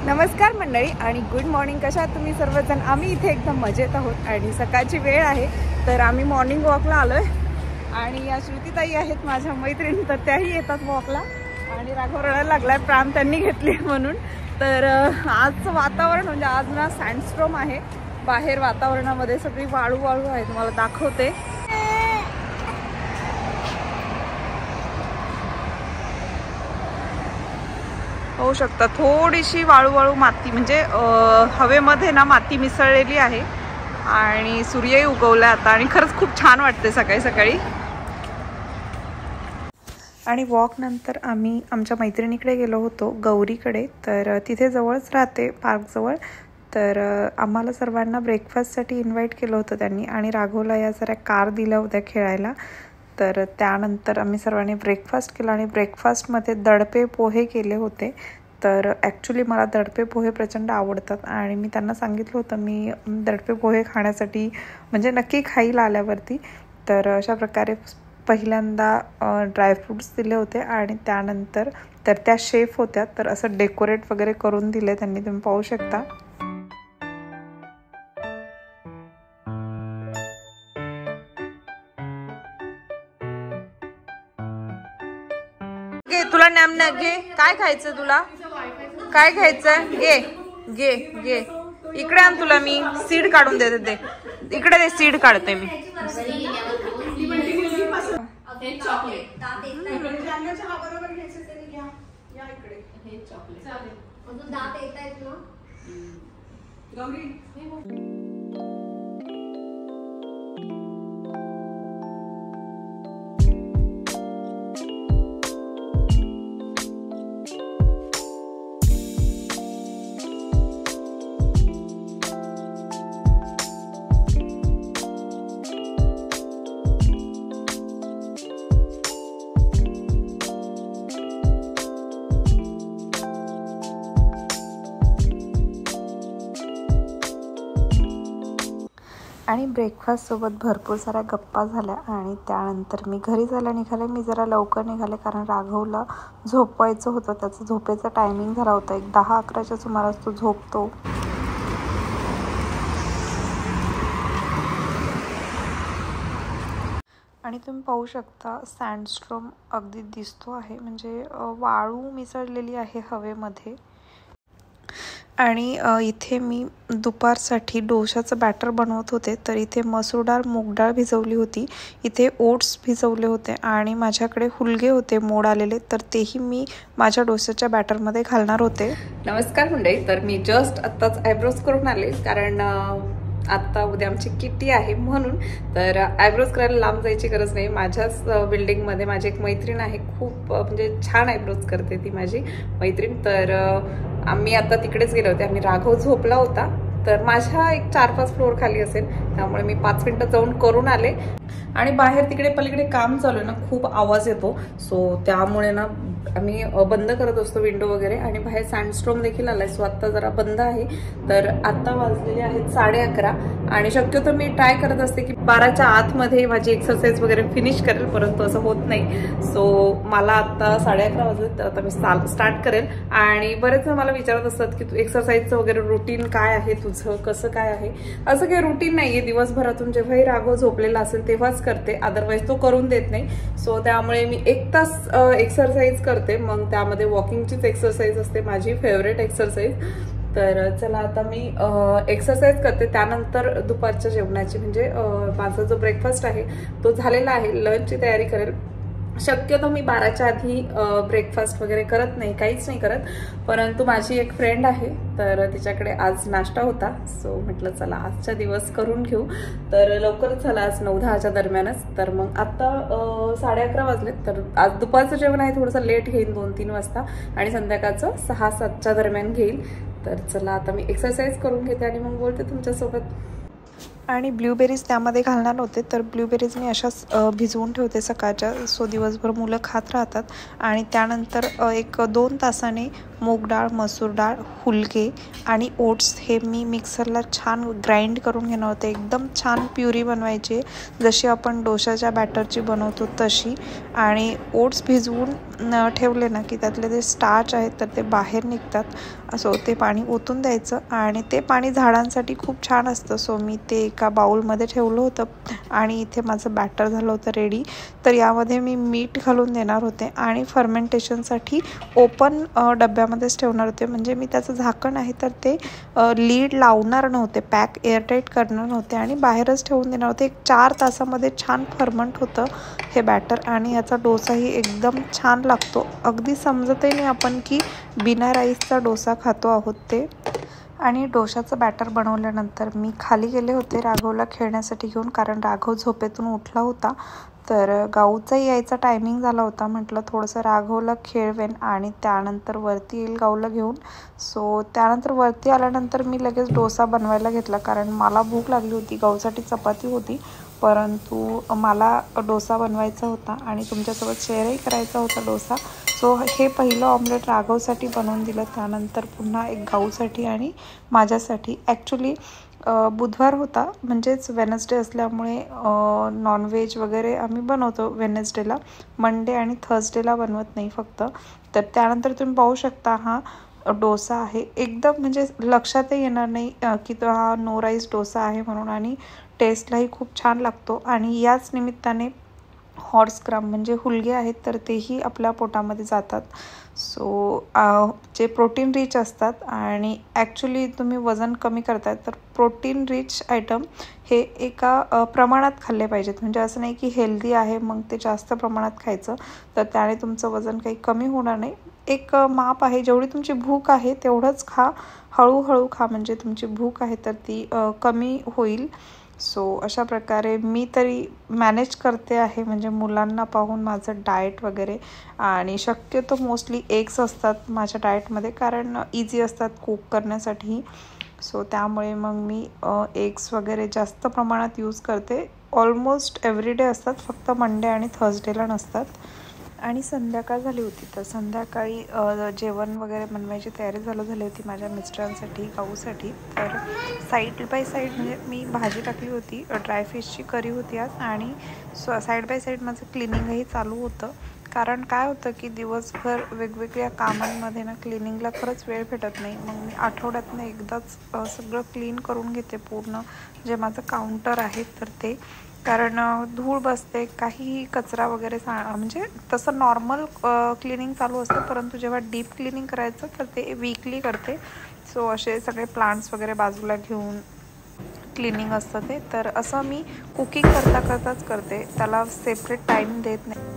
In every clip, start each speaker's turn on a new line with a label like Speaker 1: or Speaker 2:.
Speaker 1: नमस्कार मंडळी आणि गुड मॉर्निंग. कशा आहात तुम्ही सर्वजण? आम्ही इथे एकदम मजेत आहोत आणि सकाळची वेळ आहे तर आम्ही मॉर्निंग वॉकला आलो आहे. आणि या श्रुतीताई आहेत माझ्या मैत्रिणी, तर त्याही येतात वॉकला. आणि राघव रडायला लागलाय, प्राण त्यांनी घेतली म्हणून. तर आजचं वातावरण म्हणजे आज ना सँडस्टॉर्म आहे बाहेर. वातावरणामध्ये सगळी वाळू वाळू आहे, तुम्हाला दाखवते. होऊ शकता थोडीशी वाळू वाळू माती, म्हणजे हवेमध्ये ना माती मिसळलेली आहे. आणि सूर्यही उगवला आता आणि खरंच खूप छान वाटते सकाळी सकाळी. आणि वॉक नंतर आम्ही आमच्या मैत्रिणीकडे गेलो होतो, गौरीकडे. तर तिथे जवळच राहते, पार्कजवळ. तर आम्हाला सर्वांना ब्रेकफास्टसाठी इन्व्हाइट केलं होतं त्यांनी. आणि राघवला या साऱ्या कार दिल्या होत्या खेळायला. तर त्यानंतर आम्ही सर्वांनी ब्रेकफास्ट केला आणि ब्रेकफास्टमध्ये दडपे पोहे केले होते. तर ॲक्च्युली मला दडपे पोहे प्रचंड आवडतात आणि मी त्यांना सांगितलं होतं मी दडपे पोहे खाण्यासाठी म्हणजे नक्की खाईल आल्यावरती. तर अशा प्रकारे पहिल्यांदा ड्रायफ्रूट्स दिले होते आणि त्यानंतर तर त्या शेफ होत्या, तर असं डेकोरेट वगैरे करून दिले त्यांनी, तुम्ही पाहू शकता. तुला नॅम घे, काय खायचं तुला? काय खायचं? घे घे घे, इकडे आण, तुला मी सीड काढून देते. दे इकडे, दे सीड काढते मी. आणि ब्रेकफास्टसोबत भरपूर साऱ्या गप्पा झाल्या. आणि त्यानंतर मी घरी जायला निघाले. मी जरा लवकर निघाले कारण राघवला झोपवायचं होतं, त्याचं झोपेचा टायमिंग झाला होता. 10-11च्या सुमारास तो झोपतो. आणि तुम्ही पाहू शकता सँडस्टॉर्म अगदी दिसतो आहे, म्हणजे वाळू मिसळलेली आहे हवेमध्ये. आणि इथे मी दुपारसाठी डोशाचं बॅटर बनवत होते. तर इथे मसूर डाळ, मूग डाळ भिजवली होती, इथे ओट्स भिजवले होते आणि माझ्याकडे हुलगे होते मोड आलेले, तर तेही मी माझ्या डोशाच्या बॅटरमध्ये घालणार होते. नमस्कार मंडळी. तर मी जस्ट आत्ताच आयब्रोज करून आले कारण आत्ता उद्या आमची किट्टी आहे म्हणून. तर आयब्रोज करायला लांब जायची गरज नाही. माझ्याच बिल्डिंगमध्ये माझी एक मैत्रीण आहे, खूप म्हणजे छान आयब्रोज करते ती माझी मैत्रीण. तर आम्ही आता तिकडेच गेले होते आणि राघव झोपला होता. तर माझ्या एक 4-5 फ्लोअर खाली असेल, त्यामुळे मी 5 मिनिटं जाऊन करून आले. आणि बाहेर तिकडे पलीकडे काम चालू आहे ना, खूप आवाज येतो. सो त्यामुळे ना आम्ही बंद करत असतो विंडो वगैरे. आणि बाहेर सँडस्टॉर्म देखील आलाय, सो आत्ता जरा बंद आहे. तर आत्ता वाजलेले आहेत 11:30 आणि शक्यतो मी ट्राय करत असते की 12च्या आतमध्ये माझी एक्सरसाइज वगैरे फिनिश करेल, परंतु असं होत नाही. सो मला आत्ता 11:30 वाजले, तर आता मी स्टार्ट करेल. आणि बरेच जण मला विचारत असतात की तू एक्सरसाइजचं वगैरे रुटीन काय आहे तुझं, कसं काय आहे? असं काही रुटीन नाहीये. दिवसभरातून जेव्हाही राघव झोपलेला असेल तेव्हाच करते, अदरवाईज तो करून देत नाही. सो त्यामुळे मी 1 तास एक्सरसाइज करते, मग त्यामध्ये वॉकिंगचीच एक्सरसाइज असते माझी फेवरेट एक्सरसाइज. तर चला आता मी एक्सरसाइज करते, त्यानंतर दुपारच्या जेवणाची म्हणजे माझा जो ब्रेकफास्ट आहे तो झालेला आहे. लंचची तयारी करेल. शक्यतो मी 12च्या आधी ब्रेकफास्ट वगैरे करत नाही, काहीच नाही करत. परंतु माझी एक फ्रेंड आहे, तर तिच्याकडे आज नाश्ता होता. सो म्हटलं चला आजचा दिवस करून घेऊ. तर लवकरच झाला, आज 9-10च्या दरम्यानच. तर मग आत्ता 11:30 वाजलेत. तर आज दुपारचं जेवण आहे थोडंसं लेट घेईन, 2-3 वाजता. आणि संध्याकाळचं 6-7च्या दरम्यान घेईल. तर चला आता मी एक्सरसाइज करून घेते आणि मग बोलते तुमच्यासोबत. आणि ब्ल्यूबेरीज त्यामध्ये घालणार होते, तर ब्ल्यूबेरीज मी अशाच भिजवून ठेवते सकाळच्या, सो दिवसभर मुलं खात राहतात. आणि त्यानंतर 1-2 तासाने मूग डाळ, मसूर डाळ, हुलगे आणि ओट्स हे मी मिक्सरला छान ग्राइंड करून घेणार होते. एकदम छान प्युरी बनवायची, जशी आपण डोशाच्या बॅटरची बनवतो तशी. आणि ओट्स भिजवून ठेवले ना की त्यातले जे स्टार्च आहेत तर ते बाहेर निघतात. सो ते पाणी ओतून द्यायचं आणि ते पाणी झाडांसाठी खूप छान असतं. सो मी ते एका बाउलमध्ये ठेवलं होतं आणि इथे माझं बॅटर झालं होतं रेडी. तर यामध्ये मी मीठ घालून देणार होते आणि फर्मेंटेशनसाठी ओपन डब्यामध्येच ठेवणार होते. म्हणजे मी त्याचं झाकण आहे तर ते लीड लावणार नव्हते, पॅक एअरटाईट करणार नव्हते आणि बाहेरच ठेवून देणार होते. 4 तासामध्ये छान फर्मंट होतं हे बॅटर आणि याचा डोसाही एकदम छान लागतो. अगदी समजतही नाही आपण की बिना राईसचा डोसा खातो आहोत ते. आणि डोशाचं बॅटर बनवल्यानंतर मी खाली गेले होते राघवला खेळण्यासाठी घेऊन, कारण राघव झोपेतून उठला होता. तर गाऊचाही यायचा टायमिंग झाला होता. म्हटलं थोडंसं राघवला खेळवेन आणि त्यानंतर वरती येईल गाऊला घेऊन. सो त्यानंतर वरती आल्यानंतर मी लगेच डोसा बनवायला घेतला, कारण मला भूक लागली होती. गाऊसाठी चपाती होती परंतु मला डोसा बनवायचा होता आणि तुमच्यासोबत शेअरही करायचा होता डोसा. सो हे पहिलं ऑमलेट राघवसाठी बनवून दिलं. त्यानंतर पुन्हा एक गाऊसाठी आणि माझ्यासाठी. ॲक्च्युली बुधवार होता, म्हणजेच वेनसडे असल्यामुळे नॉनव्हेज वगैरे आम्ही बनवतो वेनसडेला. मंडे आणि थर्सडेला बनवत नाही फक्त. तर त्यानंतर तुम्ही पाहू शकता हा डोसा आहे. एकदम म्हणजे लक्षातही येणार नाही की तो हा नो राईस डोसा आहे म्हणून, आणि टेस्टलाही खूप छान लागतो. आणि याच निमित्ताने हॉर्स ग्राम म्हणजे हुलगे आहेत तर तेही आपल्या पोटामध्ये जातात. सो जे प्रोटीन रिच असतात आणि ॲक्च्युली तुम्ही वजन कमी करताय तर प्रोटीन रिच आयटम हे एका प्रमाणात खाल्ले पाहिजेत. म्हणजे असं नाही की हेल्दी आहे मग ते जास्त प्रमाणात खायचं, तर त्याने तुमचं वजन काही कमी होणार नाही. एक माप आहे, जेवढी तुमची भूक आहे तेवढंच खा, हळूहळू खा, म्हणजे तुमची भूक आहे तर ती कमी होईल. सो अशा प्रकारे मी तरी मॅनेज करते आहे, म्हणजे मुलांना पाहून माझं डाएट वगैरे. आणि शक्यतो मोस्टली एग्स असतात माझ्या डाएटमध्ये, कारण इझी असतात कुक करण्यासाठी. सो त्यामुळे मग मी एग्स वगैरे जास्त प्रमाणात यूज करते. ऑलमोस्ट एव्हरीडे असतात, फक्त मंडे आणि थर्सडेला नसतात. आणि संध्याकाळ झाली होती तर संध्याकाळी जेवण वगैरे बनवायची तयारी झाली होती माझ्या मिस्टरांसाठी, गाऊसाठी. तर साईड बाय साईड म्हणजे मी भाजी टाकली होती, ड्रायफिशची करी होती आज, आणि साईड बाय साईड माझं क्लिनिंगही चालू होतं. कारण काय होतं की दिवसभर वेगवेगळ्या कामांमध्ये ना क्लिनिंगला खरंच वेळ भेटत नाही. मग मी आठवड्यातनं एकदाच सगळं क्लीन करून घेते पूर्ण जे माझं काउंटर आहे तर ते. कारण धूळ बसते, काहीही कचरा वगैरे म्हणजे तसं नॉर्मल क्लिनिंग चालू असतं, परंतु जेव्हा डीप क्लिनिंग करायचं तर ते वीकली करते. सो असे सगळे प्लांट्स वगैरे बाजूला घेऊन क्लिनिंग असतं ते. तर असं मी कुकिंग करताच करते, त्याला सेपरेट टाईम देत नाही.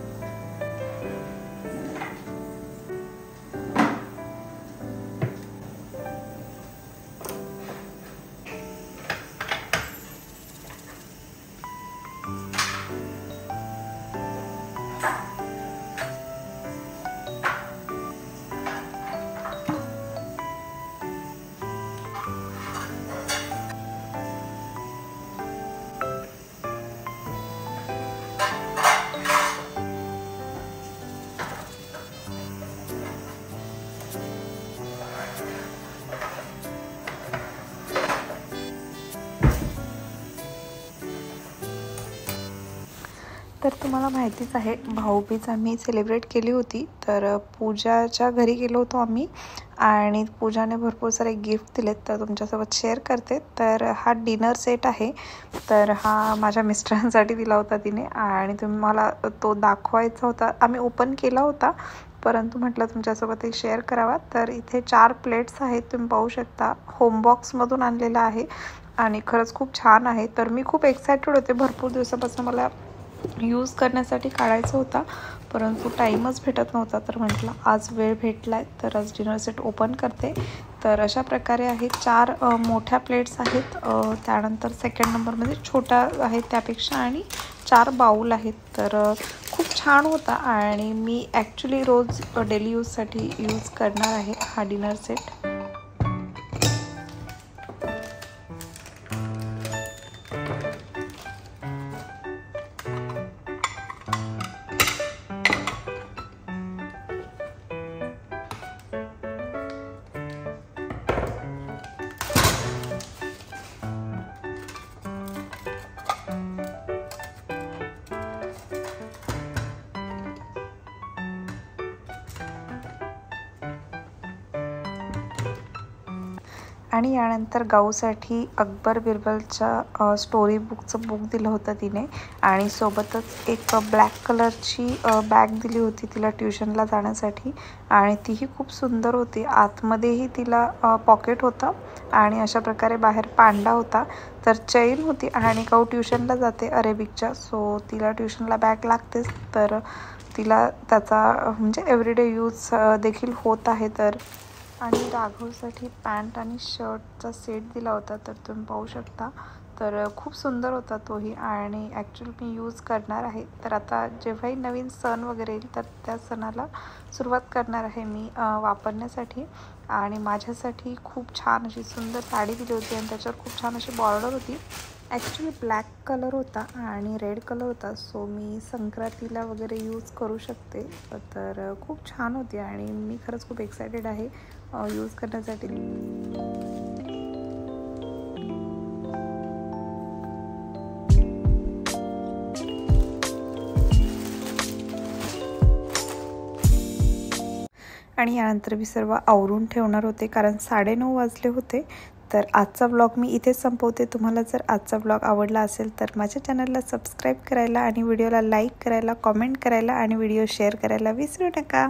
Speaker 1: तर तुम्हाला माहितीच आहे भाऊबीज आम्ही सेलिब्रेट केली होती. तर पूजाच्या घरी गेलो होतो आम्ही आणि पूजाने भरपूर सारे गिफ्ट दिलेत, तर तुमच्यासोबत शेअर करते. तर हा डिनर सेट आहे, तर हा माझ्या मिस्टरांसाठी दिला होता तिने आणि तुम्हाला तो दाखवायचा होता. आम्ही ओपन केला होता परंतु म्हटलं तुमच्यासोबत एक शेअर करावा. तर इथे 4 प्लेट्स आहेत, तुम्ही पाहू शकता. होमबॉक्समधून आणलेला आहे आणि खरंच खूप छान आहे. तर मी खूप एक्सायटेड होते, भरपूर दिवसापासून मला यूज करण्यासाठी काढायचा होता परंतु टाईमच भेटत नव्हता. तर म्हटलं आज वेळ भेटला आहे तर आज डिनर सेट ओपन करते. तर अशा प्रकारे आहे. 4 मोठ्या प्लेट्स आहेत, त्यानंतर सेकंड नंबरमध्ये छोट्या आहेत त्यापेक्षा, आणि 4 बाऊल आहेत. तर खूप छान होता आणि मी ॲक्च्युली रोज डेली यूजसाठी यूज करणार आहे हा डिनर सेट. आणि यानंतर गाऊसाठी अकबर बिरबलच्या स्टोरी बुकचं बुक दिलं होतं तिने आणि सोबतच एक ब्लॅक कलरची बॅग दिली होती तिला ट्युशनला जाण्यासाठी आणि तीही खूप सुंदर होती. आतमध्येही तिला पॉकेट होतं आणि अशा प्रकारे बाहेर पांडा होता. तर चैन होती आणि गाऊ ट्युशनला जाते अरेबिकच्या, सो तिला ट्युशनला बॅग लागतेच. तर तिला त्याचा म्हणजे एव्हरीडे यूज देखील होत आहे. तर आणि राघवसाठी पॅन्ट आणि शर्टचा सेट दिला होता, तर तुम्ही पाहू शकता. तर खूप सुंदर होता तोही आणि ॲक्च्युअली मी यूज करणार आहे. तर आता जेव्हाही नवीन सण वगैरे येईल तर त्या सणाला सुरुवात करणार आहे मी वापरण्यासाठी. आणि माझ्यासाठी खूप छान अशी सुंदर साडी दिली होती आणि त्याच्यावर खूप छान अशी बॉर्डर होती. ॲक्च्युली ब्लॅक कलर होता आणि रेड कलर होता, सो मी संक्रांतीला वगैरे यूज करू शकते. तर खूप छान होती आणि मी खरंच खूप एक्सायटेड आहे यूज करण्यासाठी. आणि यानंतर मी सर्व आवरून ठेवणार होते कारण 9:30 वाजले होते. तर आजचा व्लॉग मी इथेच संपवते. तुम्हाला जर आजचा व्लॉग आवडला असेल तर माझ्या चॅनलला सबस्क्राईब करायला आणि व्हिडिओला लाईक करायला, कॉमेंट करायला आणि व्हिडिओ शेअर करायला विसरू नका.